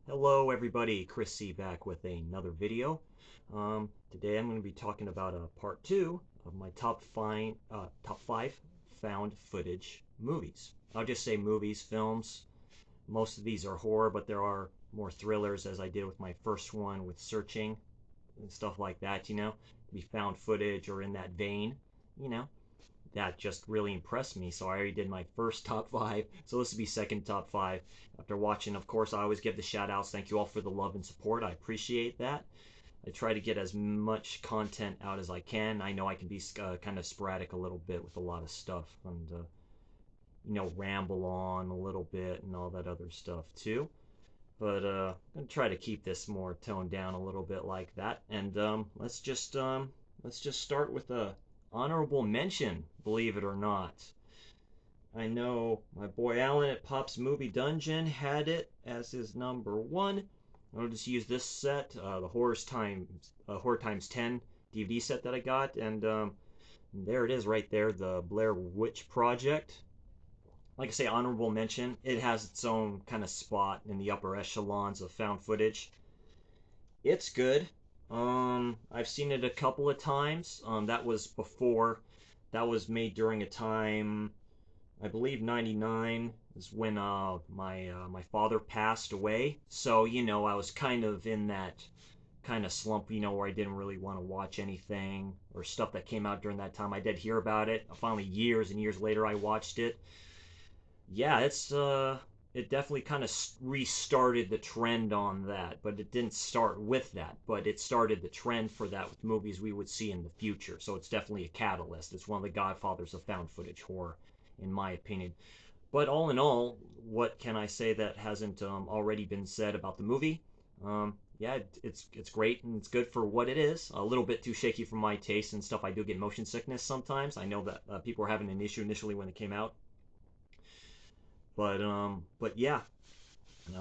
Hello everybody, Chris C back with another video. Today I'm going to be talking about part 2 of my top 5 found footage movies. I'll just say movies, films. Most of these are horror, but there are more thrillers as I did with my first one with Searching and stuff like that, be found footage or in that vein, you know that just really impressed me. So I already did my first top five. So this will be second top five. After watching, of course, I always give the shout outs. Thank you all for the love and support. I appreciate that. I try to get as much content out as I can. I know I can be kind of sporadic a little bit with a lot of stuff and, ramble on a little bit and all that other stuff too. But I'm gonna try to keep this more toned down a little bit like that. And let's just start with a honorable mention, believe it or not. I know my boy Alan at Pop's Movie Dungeon had it as his number one. I'll just use this set, the Horror Times 10 DVD set that I got, and there it is right there, the Blair Witch Project. Like I say, honorable mention. It has its own kind of spot in the upper echelons of found footage. It's good. I've seen it a couple of times. That was before. That was made during a time, I believe '99 is when my father passed away. So I was kind of in that kind of slump, where I didn't really want to watch anything or stuff that came out during that time. I did hear about it. Finally, years and years later, I watched it. Yeah, it definitely kind of restarted the trend on that, but it didn't start with that, but it started the trend for that with movies we would see in the future. So it's definitely a catalyst. It's one of the godfathers of found footage horror, in my opinion. But all in all, what can I say that hasn't already been said about the movie? Yeah, it's great and it's good for what it is. A little bit too shaky for my taste and stuff. I do get motion sickness sometimes. I know that people were having an issue initially when it came out, but yeah.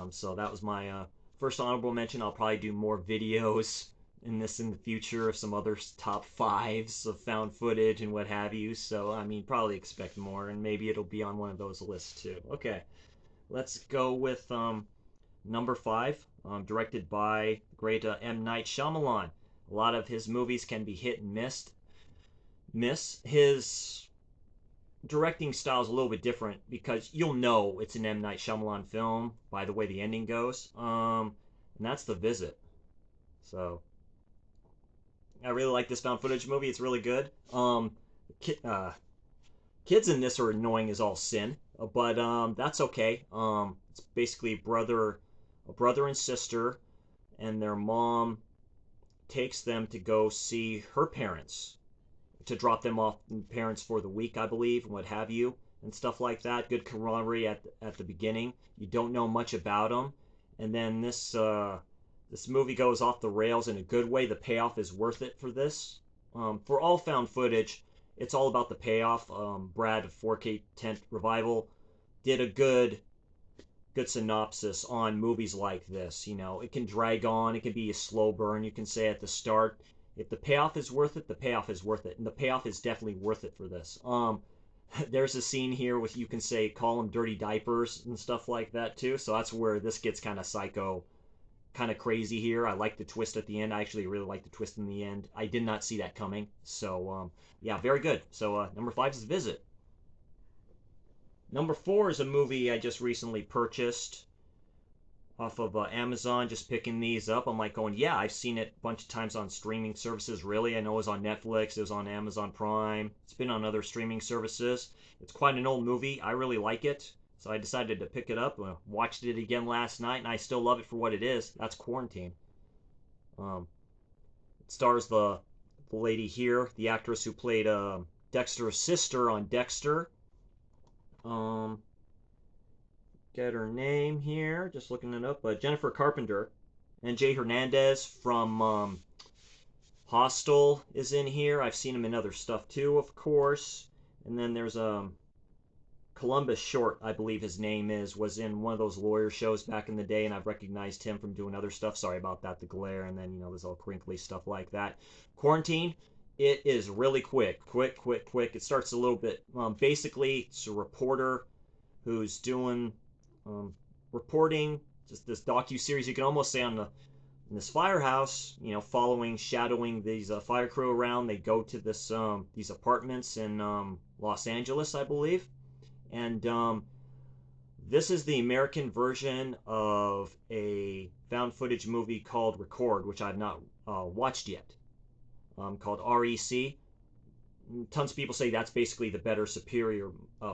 So that was my first honorable mention. I'll probably do more videos in this in the future of some other top fives of found footage and what have you. So I mean, probably expect more, and maybe it'll be on one of those lists too. Okay, let's go with number five, directed by the great M. Night Shyamalan. A lot of his movies can be hit and missed. His directing style is a little bit different because you'll know it's an M. Night Shyamalan film by the way the ending goes. And that's The Visit. So I really like this found footage movie. It's really good. Ki- uh, Kids in this are annoying as all sin, but that's okay. It's basically a brother and sister, and their mom takes them to go see her parents to drop them off parents for the week, I believe, and what have you, and stuff like that. Good camaraderie at the beginning. You don't know much about them, and then this movie goes off the rails in a good way. The payoff is worth it for this. For all found footage, it's all about the payoff. Brad of 4K Tent Revival did a good synopsis on movies like this. It can drag on, it can be a slow burn, you can say at the start. If the payoff is worth it, the payoff is worth it. And the payoff is definitely worth it for this. There's a scene here with, you can say, call them dirty diapers and stuff like that too. So that's where this gets kind of psycho, kind of crazy here. I like the twist at the end. I actually really like the twist in the end. I did not see that coming. So, yeah, very good. So, number five is Visit. Number four is a movie I just recently purchased off of Amazon, just picking these up. I'm like going, yeah, I've seen it a bunch of times on streaming services. Really, I know it was on Netflix, it was on Amazon Prime, it's been on other streaming services. It's quite an old movie. I really like it, so I decided to pick it up. Watched it again last night, and I still love it for what it is. That's Quarantine. Um, it stars the lady here, the actress who played Dexter's sister on Dexter. Um, get her name here. Just looking it up. Jennifer Carpenter and Jay Hernandez from Hostel is in here. I've seen him in other stuff too, of course. And then there's Columbus Short, I believe his name is, was in one of those lawyer shows back in the day, and I've recognized him from doing other stuff. Sorry about that, the glare, and then there's all crinkly stuff like that. Quarantine, it is really quick. It starts a little bit. Basically, it's a reporter who's doing um, reporting just this docu-series, you can almost say, on in this firehouse, shadowing these fire crew around. They go to these apartments in Los Angeles, I believe, and this is the American version of a found footage movie called Record, which I've not watched yet, called REC. Tons of people say that's basically the better, superior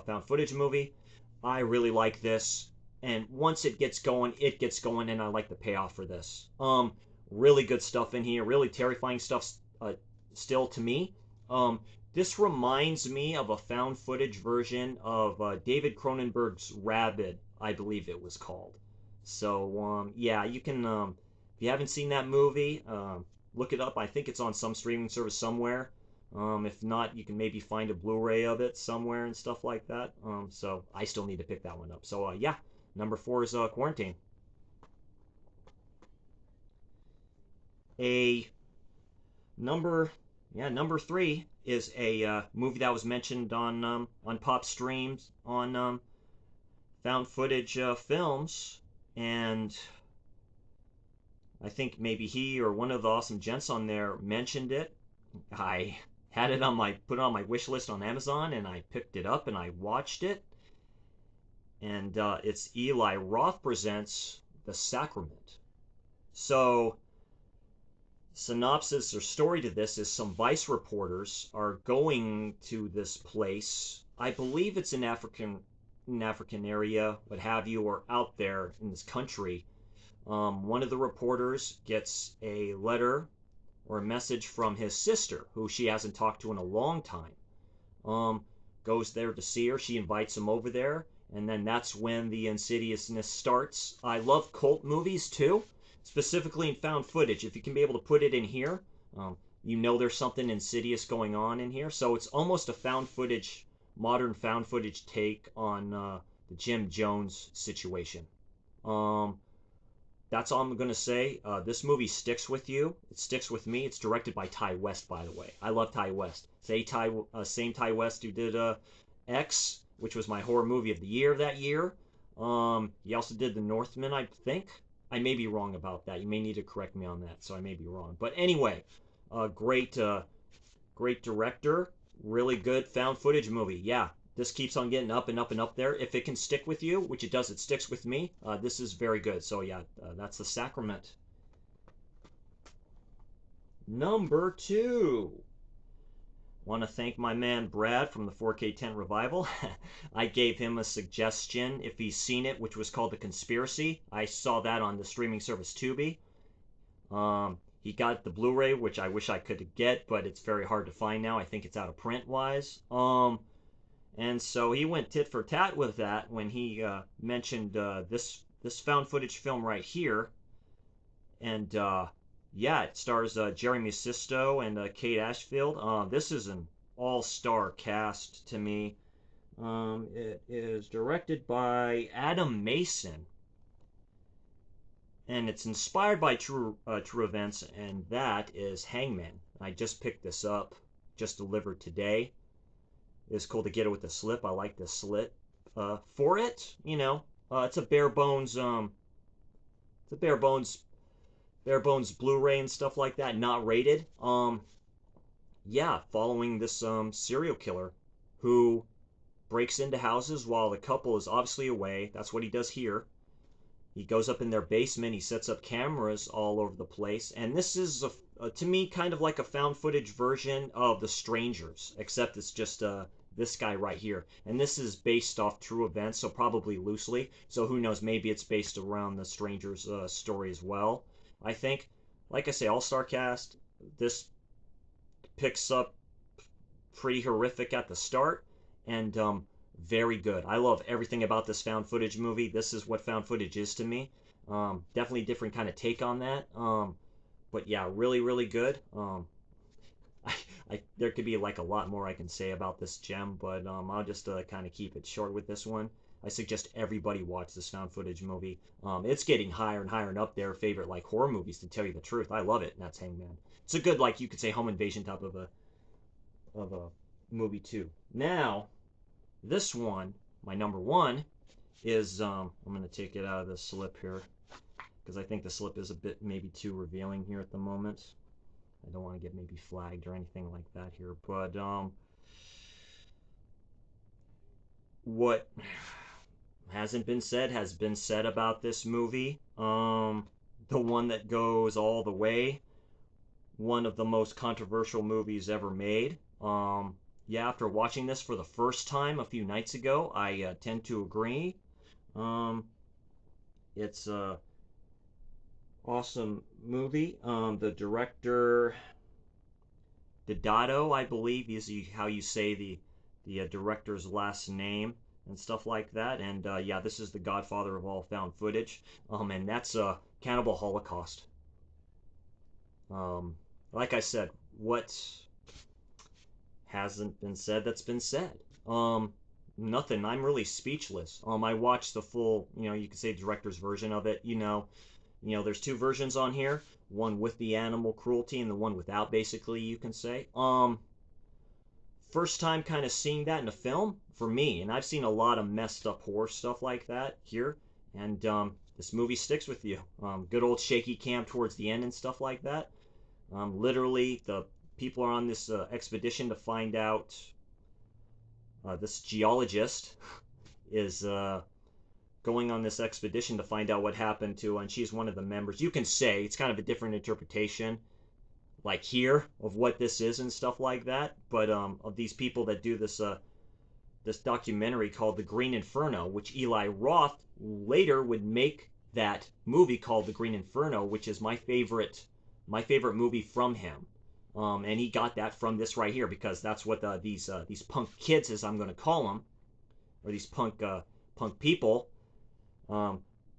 found footage movie. I really like this, and once it gets going, and I like the payoff for this. Really good stuff in here, really terrifying stuff still to me. This reminds me of a found footage version of David Cronenberg's Rabid, I believe it was called. So yeah, you can if you haven't seen that movie, look it up. I think it's on some streaming service somewhere. If not, you can maybe find a Blu-ray of it somewhere and stuff like that. So I still need to pick that one up. So yeah, number 4 is Quarantine. Number 3 is a movie that was mentioned on Pop Streams on found footage films, and I think maybe he or one of the awesome gents on there mentioned it. I had it put it on my wish list on Amazon, and I picked it up and I watched it. And it's Eli Roth presents The Sacrament. So, synopsis or story to this is some Vice reporters are going to this place. I believe it's an African area, what have you, or out there in this country. One of the reporters gets a letter or a message from his sister, who she hasn't talked to in a long time. Goes there to see her. She invites him over there, and then that's when the insidiousness starts. I love cult movies too, specifically in found footage. If you can be able to put it in here, there's something insidious going on in here. So it's almost a modern found footage take on the Jim Jones situation. That's all I'm going to say. This movie sticks with you. It sticks with me. It's directed by Ty West, by the way. I love Ty West. Same Ty West who did X, which was my horror movie of the year that year. He also did The Northman, I think. I may be wrong about that. You may need to correct me on that, so I may be wrong. But anyway, great director. Really good found footage movie. Yeah, this keeps on getting up and up and up there. If it can stick with you, which it does, it sticks with me. This is very good. So yeah, that's The Sacrament. Number 2. Want to thank my man Brad from the 4K Tent Revival. I gave him a suggestion if he's seen it, which was called The Conspiracy. I saw that on the streaming service Tubi. He got the Blu-ray, which I wish I could get, but it's very hard to find now. I think it's out of print wise. And so he went tit for tat with that when he mentioned this found footage film right here. And yeah, it stars Jeremy Sisto and Kate Ashfield. This is an all-star cast to me. It is directed by Adam Mason, and it's inspired by true events, and that is Hangman. I just picked this up, just delivered today. It's cool to get it with the slip. I like the slit for it. It's a bare bones. Bare bones Blu-ray and stuff like that, not rated. Yeah, following this serial killer who breaks into houses while the couple is obviously away. That's what he does here. He goes up in their basement. He sets up cameras all over the place, and this is to me kind of like a found footage version of The Strangers, except it's just this guy right here. And this is based off true events, so probably loosely. So who knows? Maybe it's based around The Strangers story as well. I think, like I say, all-star cast. This picks up pretty horrific at the start, and very good. I love everything about this found footage movie. This is what found footage is to me. Definitely different kind of take on that. But yeah, really, really good. There could be like a lot more I can say about this gem, but I'll just kind of keep it short with this one. I suggest everybody watch this found footage movie. It's getting higher and higher and up their favorite like horror movies, to tell you the truth. I love it, and that's Hangman. It's a good, like you could say, home invasion type of a movie too. Now, this one, my number 1, is, I'm going to take it out of the slip here, because I think the slip is a bit maybe too revealing here at the moment. I don't want to get maybe flagged or anything like that here, but what hasn't been said has been said about this movie. The one that goes all the way, one of the most controversial movies ever made. Yeah, after watching this for the first time a few nights ago, I tend to agree. Um, it's a awesome movie. The director, Deodato, I believe, is how you say the director's last name and stuff like that. And yeah, this is the godfather of all found footage. And that's Cannibal Holocaust. Um, like I said, what hasn't been said that's been said? Nothing. I'm really speechless. I watched the full, you could say director's version of it. There's two versions on here. One with the animal cruelty and the one without, basically, you can say. First time kind of seeing that in a film for me, and I've seen a lot of messed up horror stuff like that here, and this movie sticks with you. Good old shaky cam towards the end and stuff like that. Literally, the people are on this expedition to find out. This geologist is going on this expedition to find out what happened to, and she's one of the members. You can say it's kind of a different interpretation, like here, of what this is and stuff like that. But of these people that do this documentary called The Green Inferno, which Eli Roth later would make that movie called The Green Inferno, which is my favorite movie from him. And he got that from this right here, because that's what these punk kids, as I'm going to call them, or these punk people,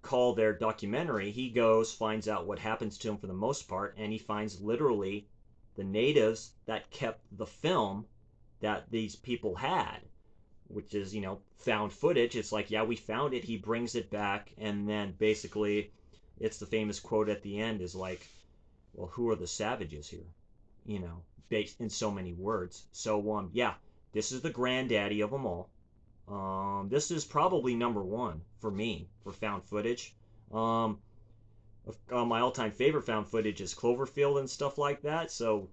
call their documentary. He goes, finds out what happens to him for the most part, and he finds literally the natives that kept the film that these people had, which is, found footage. It's like, yeah, we found it. He brings it back, and then basically it's the famous quote at the end is like, well, who are the savages here? Based in so many words. So, yeah, this is the granddaddy of them all. This is probably number one for me for found footage. My all-time favorite found footage is Cloverfield and stuff like that. So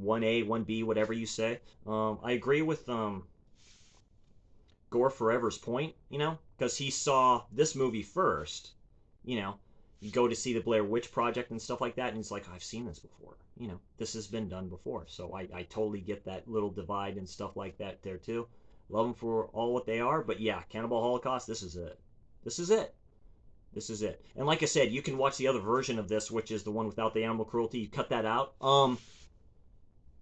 1A, 1B, whatever you say. I agree with Gore Forever's point, because he saw this movie first. You go to see the Blair Witch Project and stuff like that, and it's like, I've seen this before. This has been done before. So I totally get that little divide and stuff like that there too. Love them for all what they are, but yeah, Cannibal Holocaust, this is it. This is it. This is it. And like I said, you can watch the other version of this, which is the one without the animal cruelty. You cut that out.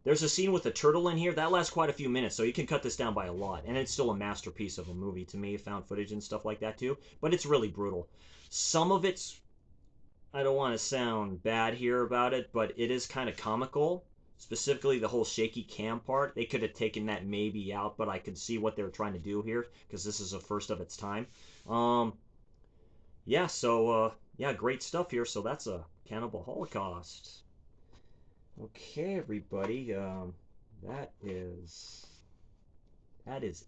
There's a scene with a turtle in here that lasts quite a few minutes, so you can cut this down by a lot. And it's still a masterpiece of a movie to me, found footage and stuff like that too. But it's really brutal. Some of it's, I don't want to sound bad here about it, but it is kind of comical. Specifically, the whole shaky cam part. They could have taken that maybe out, but I could see what they were trying to do here, because this is a first of its time. Yeah, so, yeah, great stuff here. So that's a Cannibal Holocaust. Okay, everybody, that is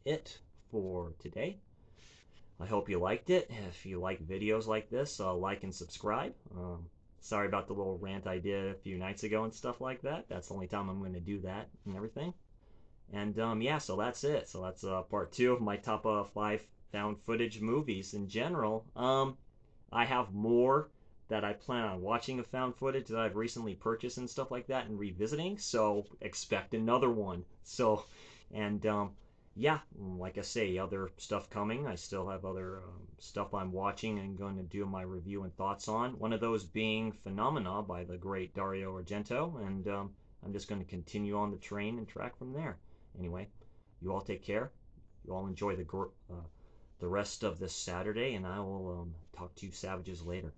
it for today. I hope you liked it. If you like videos like this, like and subscribe. Sorry about the little rant I did a few nights ago and stuff like that. That's the only time I'm going to do that and everything. And yeah, so that's it. So that's part 2 of my top 5 found footage movies in general. I have more that I plan on watching of found footage that I've recently purchased and stuff like that and revisiting. So expect another one. So, and yeah, like I say, other stuff coming. I still have other stuff I'm watching and going to do my review and thoughts on. One of those being Phenomena by the great Dario Argento, and I'm just going to continue on the train and track from there. Anyway, you all take care. You all enjoy the rest of this Saturday, and I will talk to you savages later.